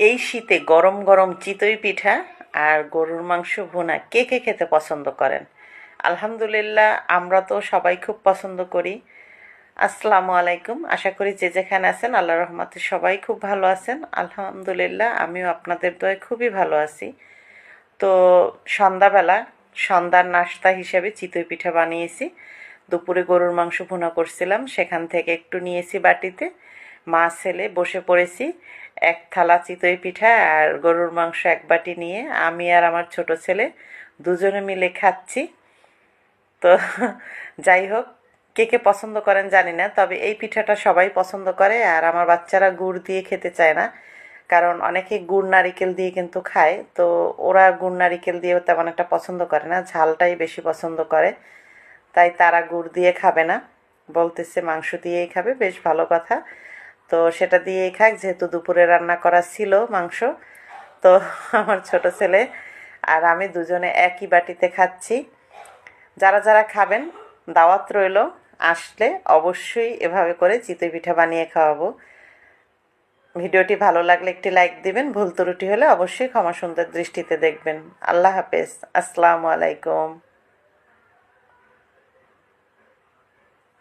এই শীতে গরম গরম চিতই পিঠা আর গরুর মাংস ভুনা কে কে খেতে পছন্দ করেন? আলহামদুলিল্লাহ, আমরা তো সবাই খুব পছন্দ করি। আসসালামু আলাইকুম, আশা করি যে যেখানে আছেন আল্লাহর রহমতে সবাই খুব ভালো আছেন। আলহামদুলিল্লাহ, আমিও আপনাদের দয়ায় খুবই ভালো আছি। তো সন্ধ্যাবেলা সন্ধ্যার নাস্তা হিসেবে চিতই পিঠা বানিয়েছি। দুপুরে গরুর মাংস ভুনা করছিলাম, সেখান থেকে একটু নিয়েছি বাটিতে। মা ছেলে বসে পড়েছি, এক থালা চিতই পিঠা আর গরুর মাংস এক বাটি নিয়ে আমি আর আমার ছোট ছেলে দুজনে মিলে খাচ্ছি। তো যাই হোক, কে কে পছন্দ করেন জানি না, তবে এই পিঠাটা সবাই পছন্দ করে। আর আমার বাচ্চারা গুড় দিয়ে খেতে চায় না, কারণ অনেকে গুড় নারিকেল দিয়ে কিন্তু খায়, তো ওরা গুড় নারিকেল দিয়েও তেমন একটা পছন্দ করে না, ঝালটাই বেশি পছন্দ করে। তাই তারা গুড় দিয়ে খাবে না, বলতেছে মাংস দিয়েই খাবে। বেশ ভালো কথা, তো সেটা দিয়েই খাক, যেহেতু দুপুরে রান্না করা ছিল মাংস। তো আমার ছোট ছেলে আর আমি দুজনে একই বাটিতে খাচ্ছি। যারা যারা খাবেন, দাওয়াত রইল, আসলে অবশ্যই এভাবে করে চিতই পিঠা বানিয়ে খাওয়াবো। ভিডিওটি ভালো লাগলে একটি লাইক দিবেন, ভুল ত্রুটি হলে অবশ্যই ক্ষমা সুন্দর দৃষ্টিতে দেখবেন। আল্লাহ হাফেজ, আসসালামু আলাইকুম।